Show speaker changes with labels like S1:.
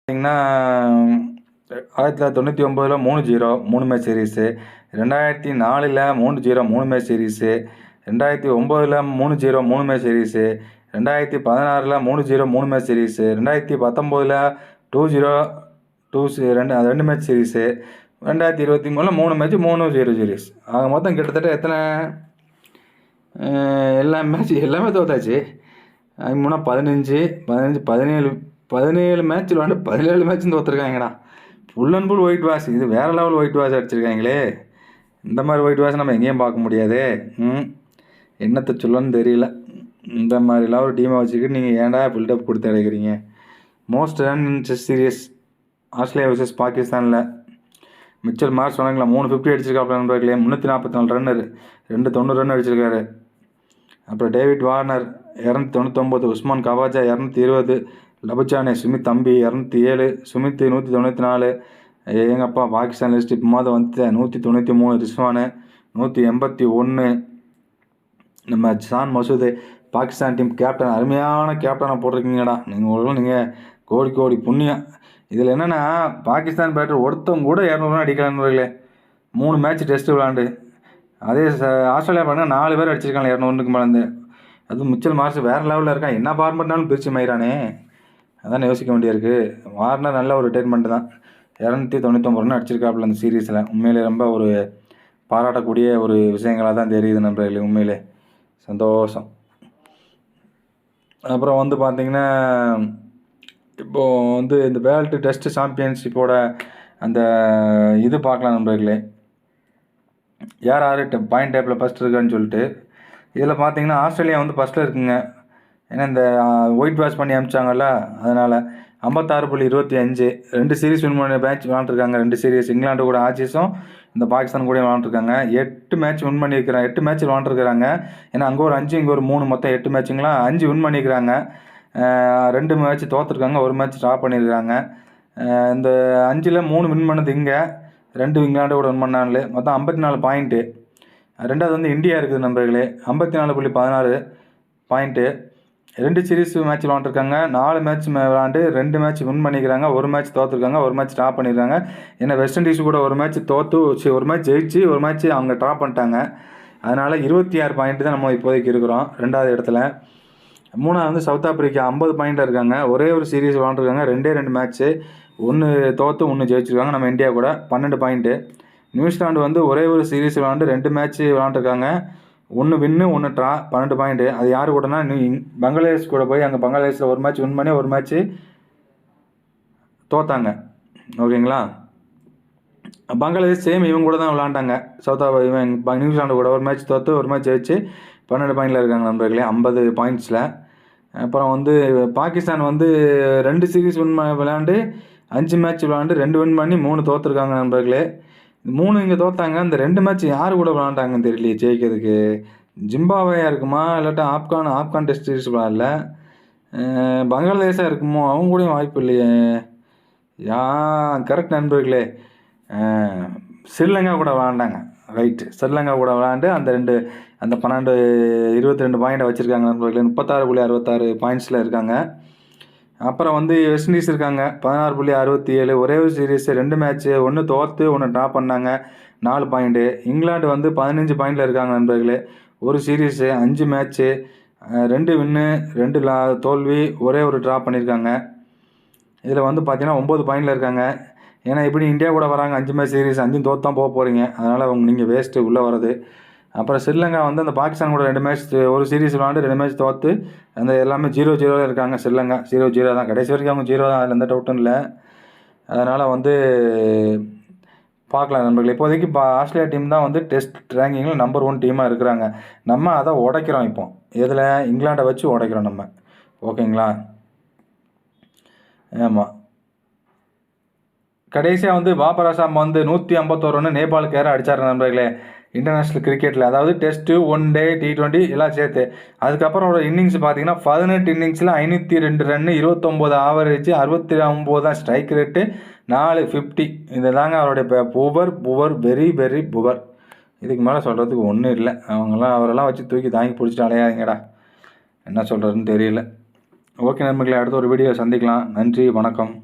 S1: பார்த்தீங்கன்னா 1999 3-0 3 match series, 2004 3-0 3 match series, 2009 3-0 3 match series, 2016 3-0 3 match series, 2019 2-0 2 match series, 2023 3 match 3-0 series. ஆக மொத்தம் கிட்டத்தட்ட எத்தனை எல்லாமே தோத்தாச்சு. 15 17 மேட்ச் விளாண்டு 17 மேட்ச்சும் தோற்றுருக்காங்கடா. Full and full white wash. இது வேறு லெவல் ஒயிட் வாஷ் அடிச்சிருக்காங்களே. இந்த மாதிரி ஒயிட் வாஷ் நம்ம எங்கேயும் பார்க்க முடியாது. என்னத்தை சொல்லணும்னு தெரியல. இந்த மாதிரிலாம் ஒரு டீமை வச்சுக்கிட்டு நீங்கள் ஏன்டா பில்டப் கொடுத்து அடைக்கிறீங்க. Most run in test series Australia vs பாகிஸ்தானில் மிச்சல் மார்ச் சொன்னாங்களா 350 அடிச்சிருக்காப்ல நண்பர்களே. 344 ரன், 290 ரன் அடிச்சிருக்காரு. அப்புறம் டேவிட் வார்னர் 299, உஸ்மான் கவாஜா 220, லபுச்சானே சுமித் தம்பி 207, சுமித் 194. எங்கப்பா பாகிஸ்தான் லிஸ்ட் இப்போ வந்து 193, ரிஸ்வானு 181. நம்ம John Masood Pakistan team captain, அருமையான கேப்டனாக போட்டிருக்கீங்கடா. நீங்கள் கோடி புண்ணியம். இதில் என்னென்னா பாகிஸ்தான் பேட்டர் ஒருத்தவங்க கூட 200 ரன் அடிக்கலான்னு 3 மேட்ச் டெஸ்ட்டு விளாண்டு. அதே ஆஸ்திரேலியா பாருங்கள் 4 பேர் அடிச்சிருக்காங்க 200 மேலே. அதுவும் மிச்சல் மார்ச் வேறு லெவலில் இருக்கான். என்ன ஃபார்மெட்னாலும் பிரித்து மயிரானே. அதான் யோசிக்க வேண்டியிருக்கு. வார்னர் நல்ல ஒரு ரிட்டைர்மெண்ட் தான். 299 ரன் அடிச்சிருக்காப்புல அந்த சீரீஸில். உண்மையிலே ரொம்ப ஒரு பாராட்டக்கூடிய ஒரு விஷயங்களாக தான் தெரியுது நண்பர்களே. உண்மையிலே சந்தோஷம். அப்புறம் வந்து பார்த்திங்கன்னா இப்போது வந்து இந்த வேர்ல்டு டெஸ்ட் சாம்பியன்ஷிப்போட அந்த இது பார்க்கலாம் நண்பர்களே. யார் பாயிண்ட் டேப்பில் ஃபஸ்ட் இருக்கான்னு சொல்லிட்டு. இதில் பார்த்தீங்கன்னா ஆஸ்திரேலியா வந்து ஃபஸ்ட்டில் இருக்குங்க. ஏன்னா இந்த ஒயிட் வாஷ் பண்ணி அனுப்பிச்சாங்கல்ல, அதனால் 56.25 2 சீரீஸ் வின் பண்ண மேட்ச் விளாண்டுருக்காங்க. 2 சீரீஸ் இங்கிலாண்டு கூட ஆச்சீஸும் இந்த பாகிஸ்தான் கூட விளாண்டுருக்காங்க. 8 மேட்ச் வின் பண்ணியிருக்கிறாங்க. 8 மேட்ச் விளாண்டுருக்காங்க. ஏன்னா அங்கே ஒரு 5 இங்கே ஒரு 3 மொத்தம் 8 மேட்சுங்களா. 5 வின் பண்ணியிருக்கிறாங்க. 2 மேட்ச் தோற்றுருக்காங்க, 1 மேட்ச் ட்ரா பண்ணியிருக்காங்க. இந்த 5ல் 3 வின் பண்ணது இங்கே, 2 இங்கிலாண்டு கூட வின் பண்ணாங்களே. மொத்தம் 54 பாயிண்ட்டு. ரெண்டாவது வந்து இந்தியா இருக்குது நண்பர்களே, 54.16 பாயிண்ட்டு. 2 சீரீஸ் மேட்ச் விளாண்டுருக்காங்க. 4 மேட்ச் விளாண்டு 2 மேட்ச் வின் பண்ணிக்கிறாங்க, 1 மேட்ச் தோற்றுருக்காங்க, 1 மேட்ச் ட்ரா பண்ணியிருக்காங்க. ஏன்னா வெஸ்ட் இண்டீஸ் கூட 1 மேட்ச் தோற்று 1 மேட்ச் ஜெயிச்சு 1 மேட்ச் அவங்க ட்ரா பண்ணிட்டாங்க. அதனால் 26 பாயிண்ட்டு தான் நம்ம இப்போதைக்கு இருக்கிறோம் 2வது இடத்துல. 3வது வந்து சவுத் ஆப்பிரிக்கா 50 பாயிண்டில் இருக்காங்க. ஒரே ஒரு சீரீஸ் விளாண்டுருக்காங்க, 2 மேட்ச்சு, 1 தோற்று 1 ஜெயிச்சிருக்காங்க. நம்ம இந்தியா கூட 12 பாயிண்ட்டு. நியூசிலாண்டு வந்து ஒரே ஒரு சீரீஸ் விளாண்டு 2 மேட்ச் விளாண்டுருக்காங்க, 1 வின்னு 1 ட்ரா, 12 பாயிண்ட்டு. அது யார் கூடனா பங்களாதேஷ் கூட போய் அங்கே பங்களாதேஷில் 1 மேட்ச் வின் பண்ணி 1 மேட்ச்சு தோத்தாங்க. ஓகேங்களா. பங்களாதேஷ் சேம் இவங்க கூட தான் விளாண்டாங்க. நியூசிலாண்டு கூட 1 மேட்ச் தோற்று 1 மேட்ச் ஜெயிச்சு 12 பாயிண்டில் இருக்காங்க நண்பர்களே, 50 பாயிண்ட்ஸில். அப்புறம் வந்து பாகிஸ்தான் வந்து 2 சீரீஸ் விளாண்டு 5 மேட்ச் விளாண்டு 2 வின் பண்ணி 3 தோற்றுருக்காங்க நண்பர்களே. 3 இங்கே தோற்றாங்க. அந்த 2 மேட்ச் யார் கூட விளாண்டாங்கன்னு தெரியலையே ஜெயிக்கிறதுக்கு. ஜிம்பாப்வேயாக இருக்குமா, இல்லாட்டா ஆப்கான் டெஸ்ட் சீரீஸ் விளாடல, பங்களாதேஷாக இருக்குமோ, அவங்க கூடயும் வாய்ப்பு இல்லையே. கரெக்ட் நண்பர்களே, ஸ்ரீலங்கா கூட விளாண்டாங்க. ரைட்டு, ஸ்ரீலங்கா கூட விளாண்டு அந்த 22 பாயிண்டை வச்சுருக்காங்க நண்பர்களே. 36.66 பாயிண்ட்ஸில் இருக்காங்க. அப்புறம் வந்து வெஸ்ட் இண்டீஸ் இருக்காங்க 16.67, ஒரே ஒரு சீரீஸ் 2 மேட்ச்சு, 1 தோற்று 1 ட்ரா பண்ணாங்க, 4 பாயிண்ட்டு. இங்கிலாந்து வந்து 15 பாயிண்டில் இருக்காங்க நண்பர்களே. ஒரு சீரீஸு 5 மேட்ச்சு, 2 வின்னு 2 தோல்வி, ஒரே ஒரு ட்ரா பண்ணியிருக்காங்க. இதில் வந்து பார்த்தீங்கன்னா 9 பாயிண்டில் இருக்காங்க. ஏன்னா இப்படி இந்தியா கூட வராங்க 5 மேட்ச் சீரீஸ், 5 தோற்று தான் போக போகிறீங்க. அதனால் நீங்கள் வேஸ்ட்டு உள்ளே வர்றது. அப்புறம் ஸ்ரீலங்கா வந்து அந்த பாகிஸ்தான் கூட 2 மேட்ச், ஒரு சீரீஸ் விளாண்டு 2 மேட்ச் தோற்று அந்த எல்லாமே 0-0 இருக்காங்க. ஸ்ரீலங்கா 0-0 தான், கடைசி வரைக்கும் அவங்க 0 தான், அதில் எந்த டவுட்டும் இல்லை. அதனால் வந்து பார்க்கலாம் நண்பர்களே. இப்போதைக்கு ஆஸ்திரேலியா டீம் தான் வந்து டெஸ்ட் ரேங்கிங்கில் நம்பர் 1 டீமாக இருக்கிறாங்க. நம்ம அதை உடைக்கிறோம் இப்போ. இதில் இங்கிலாண்டை வச்சு உடைக்கிறோம் நம்ம. ஓகேங்களா. ஆமாம். கடைசியாக வந்து பாபர் அசாம் வந்து 151 ரன் நேபாளுக்கு ஏற அடித்தார் நண்பர்களே இன்டர்நேஷ்னல் கிரிக்கெட்டில். அதாவது டெஸ்ட்டு, 1 டே, T20 எல்லாம் சேர்த்து. அதுக்கப்புறம் ஒரு இன்னிங்ஸ் பார்த்தீங்கன்னா 18 இன்னிங்ஸில் 502 ரன், 29 ஆவரேஜ், 69 தான் ஸ்ட்ரைக் ரேட்டு, 450. இது தாங்க அவருடைய புவர் வெரி புவர். இதுக்கு மேலே சொல்கிறதுக்கு ஒன்றும் இல்லை. அவரெல்லாம் வச்சு தூக்கி தாங்கி பிடிச்சிட்டு அலையாதீங்கடா. என்ன சொல்கிறதுன்னு தெரியல. ஓகே நண்பர்களே, அடுத்த ஒரு வீடியோ சந்திக்கலாம். நன்றி, வணக்கம்.